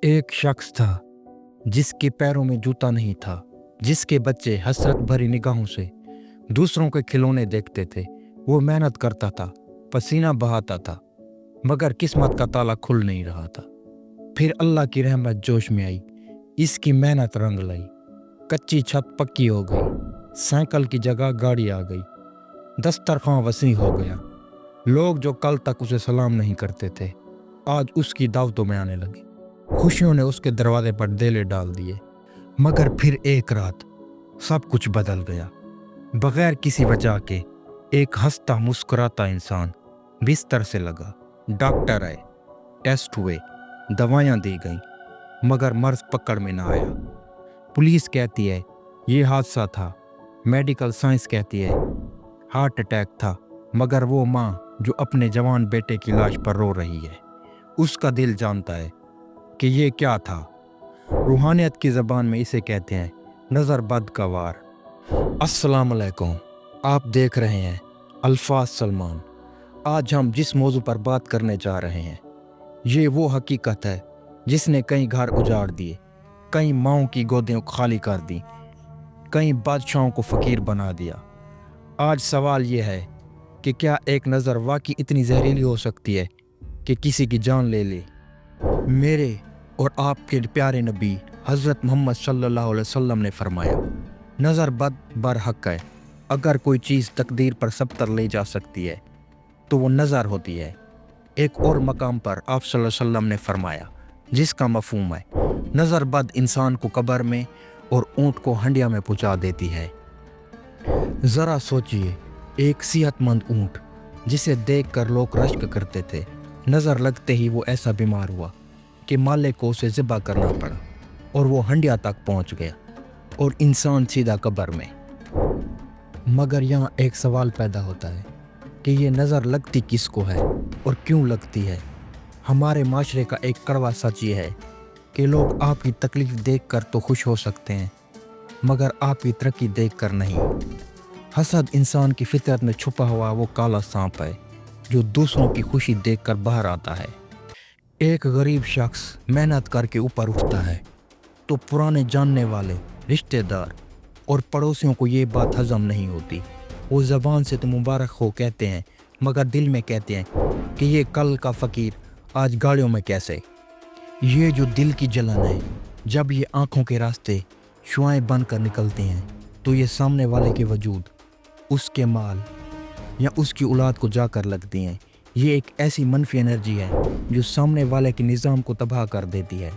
एक शख्स था जिसके पैरों में जूता नहीं था, जिसके बच्चे हसरत भरी निगाहों से दूसरों के खिलौने देखते थे। वो मेहनत करता था, पसीना बहाता था, मगर किस्मत का ताला खुल नहीं रहा था। फिर अल्लाह की रहमत जोश में आई, इसकी मेहनत रंग लाई। कच्ची छत पक्की हो गई, साइकिल की जगह गाड़ी आ गई, दस्तरखां वसी हो गया। लोग जो कल तक उसे सलाम नहीं करते थे, आज उसकी दावतों में आने लगे। खुशियों ने उसके दरवाजे पर देले डाल दिए। मगर फिर एक रात सब कुछ बदल गया। बगैर किसी वजह के एक हंसता मुस्कुराता इंसान बिस्तर से लगा। डॉक्टर आए, टेस्ट हुए, दवाइयाँ दी गईं, मगर मर्ज पकड़ में ना आया। पुलिस कहती है ये हादसा था, मेडिकल साइंस कहती है हार्ट अटैक था, मगर वो माँ जो अपने जवान बेटे की लाश पर रो रही है, उसका दिल जानता है कि ये क्या था। रूहानियत की ज़बान में इसे कहते हैं नज़र बद का वार। अस्सलाम अलैकुम, आप देख रहे हैं अल्फाज सलमान। आज हम जिस मौजू पर बात करने जा रहे हैं, ये वो हकीकत है जिसने कई घर उजाड़ दिए, कई माँओं की गोदें खाली कर दी, कई बादशाहों को फ़कीर बना दिया। आज सवाल ये है कि क्या एक नज़र वाकई इतनी जहरीली हो सकती है कि किसी की जान ले ले। मेरे और आपके प्यारे नबी हज़रत मोहम्मद सल्लल्लाहु अलैहि वसल्लम ने फरमाया, नज़र बद बरहक है। अगर कोई चीज़ तकदीर पर सबतर ले जा सकती है तो वो नज़र होती है। एक और मकाम पर आप सल्लल्लाहु अलैहि वसल्लम ने फरमाया, जिसका मफहूम है नज़र बद इंसान को कब्र में और ऊँट को हंडिया में पहुँचा देती है। ज़रा सोचिए, एक सेहतमंद ऊँट जिसे देखकर लोग रश्क करते थे, नज़र लगते ही वो ऐसा बीमार हुआ कि मालिक को उसे ज़िबा करना पड़ा और वो हंडिया तक पहुंच गया और इंसान सीधा कब्र में। मगर यहाँ एक सवाल पैदा होता है कि ये नज़र लगती किसको है और क्यों लगती है। हमारे माशरे का एक कड़वा सच ये है कि लोग आपकी तकलीफ़ देखकर तो खुश हो सकते हैं, मगर आपकी तरक्की देखकर नहीं। हसद इंसान की फितरत में छुपा हुआ वो काला सांप है जो दूसरों की खुशी देखकर बाहर आता है। एक गरीब शख्स मेहनत करके ऊपर उठता है तो पुराने जानने वाले, रिश्तेदार और पड़ोसियों को ये बात हजम नहीं होती। वो ज़बान से तो मुबारक हो कहते हैं, मगर दिल में कहते हैं कि ये कल का फ़कीर आज गाड़ियों में कैसे। ये जो दिल की जलन है, जब ये आँखों के रास्ते शुआएं बन कर निकलती हैं तो ये सामने वाले के वजूद, उसके माल या उसकी औलाद को जाकर लगती हैं। ये एक ऐसी मनफी एनर्जी है जो सामने वाले के निज़ाम को तबाह कर देती है।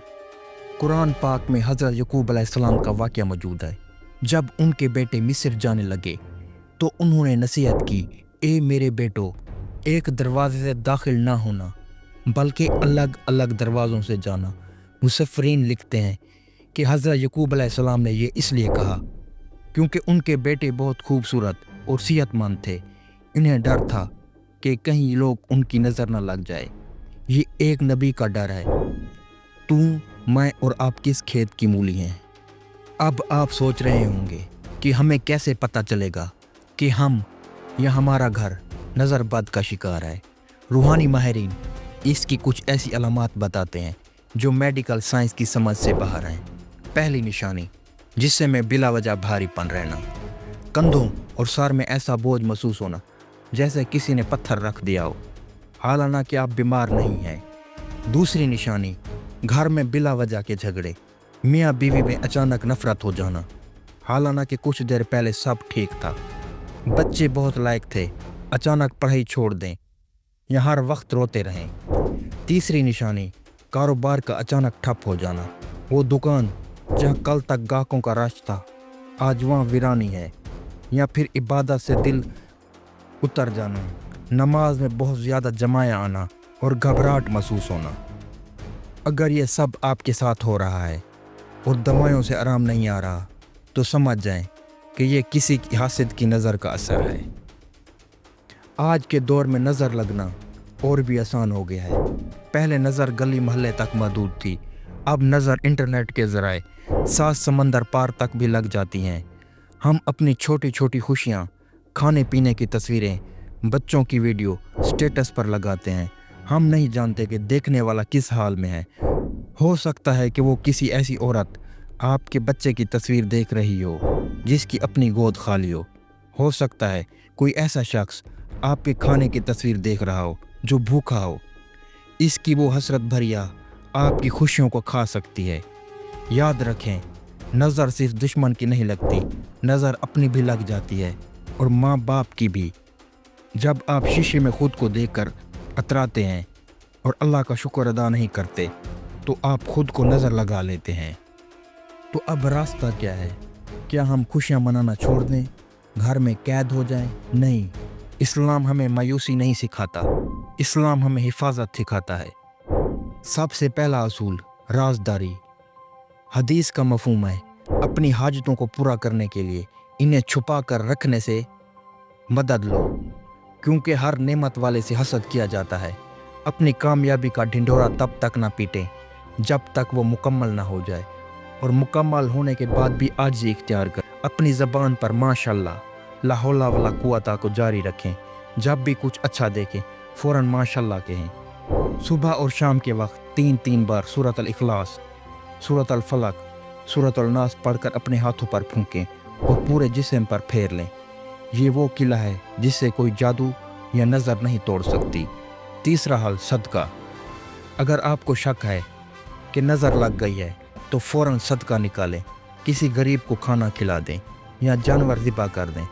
कुरान पाक में हज़रत यकूब अलैहिस्सलाम का वाक़या मौजूद है। जब उनके बेटे मिस्र जाने लगे तो उन्होंने नसीहत की, ए मेरे बेटो, एक दरवाजे से दाखिल ना होना बल्कि अलग अलग दरवाज़ों से जाना। मुसफ़रीन लिखते हैं कि हज़रत यकूब अलैहिस्सलाम ने ये इसलिए कहा क्योंकि उनके बेटे बहुत खूबसूरत और सेहतमंद थे। इन्हें डर था कि कहीं लोग उनकी नज़र न लग जाए। ये एक नबी का डर है। तू, मैं और आप किस खेत की मूली हैं। अब आप सोच रहे होंगे कि हमें कैसे पता चलेगा कि हम या हमारा घर नज़र बद का शिकार है। रूहानी माहिरीन इसकी कुछ ऐसी अलामात बताते हैं जो मेडिकल साइंस की समझ से बाहर हैं। पहली निशानी, जिससे में बिला वजह भारीपन रहना, कंधों और सर में ऐसा बोझ महसूस होना जैसे किसी ने पत्थर रख दिया हो, हालांकि आप बीमार नहीं हैं। दूसरी निशानी, घर में बिला वजह के झगड़े, मियाँ बीवी में अचानक नफरत हो जाना, हालांकि कुछ देर पहले सब ठीक था। बच्चे बहुत लायक थे, अचानक पढ़ाई छोड़ दें या हर वक्त रोते रहें। तीसरी निशानी, कारोबार का अचानक ठप हो जाना, वो दुकान जहाँ कल तक गाहकों का रश था आज वहाँ वीरानी है। या फिर इबादत से दिल उतर जाना, नमाज में बहुत ज़्यादा जमाया आना और घबराहट महसूस होना। अगर ये सब आपके साथ हो रहा है और दवाइयों से आराम नहीं आ रहा तो समझ जाएं कि ये किसी की हासिद की नज़र का असर है। आज के दौर में नज़र लगना और भी आसान हो गया है। पहले नज़र गली मोहल्ले तक महदूद थी, अब नज़र इंटरनेट के ज़राए 7 समंदर पार तक भी लग जाती हैं। हम अपनी छोटी छोटी खुशियाँ, खाने पीने की तस्वीरें, बच्चों की वीडियो स्टेटस पर लगाते हैं। हम नहीं जानते कि देखने वाला किस हाल में है। हो सकता है कि वो किसी ऐसी औरत आपके बच्चे की तस्वीर देख रही हो जिसकी अपनी गोद खाली हो सकता है कोई ऐसा शख्स आपके खाने की तस्वीर देख रहा हो जो भूखा हो। इसकी वो हसरत भरिया आपकी खुशियों को खा सकती है। याद रखें, नज़र सिर्फ दुश्मन की नहीं लगती, नज़र अपनी भी लग जाती है, और माँ बाप की भी। जब आप शीशे में खुद को देखकर अतराते हैं और अल्लाह का शुक्र अदा नहीं करते तो आप खुद को नज़र लगा लेते हैं। तो अब रास्ता क्या है? क्या हम खुशियाँ मनाना छोड़ दें, घर में कैद हो जाएं? नहीं, इस्लाम हमें मायूसी नहीं सिखाता, इस्लाम हमें हिफाजत सिखाता है। सबसे पहला असूल राज़दारी। हदीस का मफहूम है अपनी हाजतों को पूरा करने के लिए इन्हें छुपा कर रखने से मदद लो, क्योंकि हर नेमत वाले से हसद किया जाता है। अपनी कामयाबी का ढिंढोरा तब तक ना पीटें जब तक वो मुकम्मल ना हो जाए, और मुकम्मल होने के बाद भी आजिज़ी इख्तियार कर अपनी ज़बान पर माशाल्लाह, ला हौला वला कुव्वता को जारी रखें। जब भी कुछ अच्छा देखें फ़ौरन माशाल्लाह कहें। सुबह और शाम के वक्त 3-3 बार सूरत अल इखलास, सूरत अल फलक, सूरत अल नास पढ़कर अपने हाथों पर फूंकें और पूरे जिस्म पर फेर लें। ये वो किला है जिससे कोई जादू या नज़र नहीं तोड़ सकती। तीसरा हल सदका। अगर आपको शक है कि नज़र लग गई है तो फ़ौरन सदका निकालें, किसी गरीब को खाना खिला दें या जानवर ज़िबा कर दें,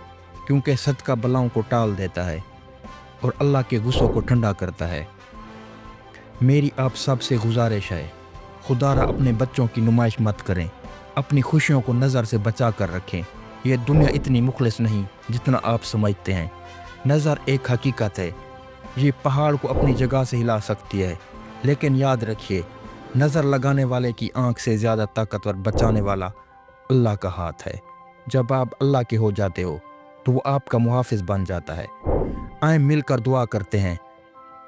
क्योंकि सदका बलाओं को टाल देता है और अल्लाह के गुस्सों को ठंडा करता है। मेरी आप सब से गुजारिश है, खुदारा अपने बच्चों की नुमाइश मत करें, अपनी खुशियों को नज़र से बचा कर रखें। यह दुनिया इतनी मुखलिस नहीं जितना आप समझते हैं। नज़र एक हकीकत है, ये पहाड़ को अपनी जगह से हिला सकती है, लेकिन याद रखिए, नज़र लगाने वाले की आंख से ज़्यादा ताकतवर बचाने वाला अल्लाह का हाथ है। जब आप अल्लाह के हो जाते हो तो वो आपका मुहाफिज बन जाता है। आए मिलकर दुआ करते हैं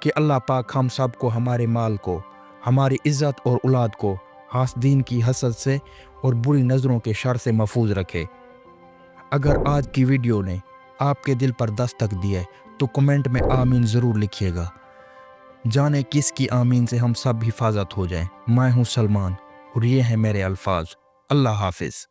कि अल्लाह पाक हम सब को, हमारे माल को, हमारी इज़्ज़त और औलाद को हासदीन की हसद से और बुरी नज़रों के शर से महफूज रखे। अगर आज की वीडियो ने आपके दिल पर दस्तक दी है तो कमेंट में आमीन ज़रूर लिखिएगा। जाने किस की आमीन से हम सब हिफाजत हो जाएं। मैं हूँ सलमान और ये हैं मेरे अल्फाज। अल्लाह हाफिज़।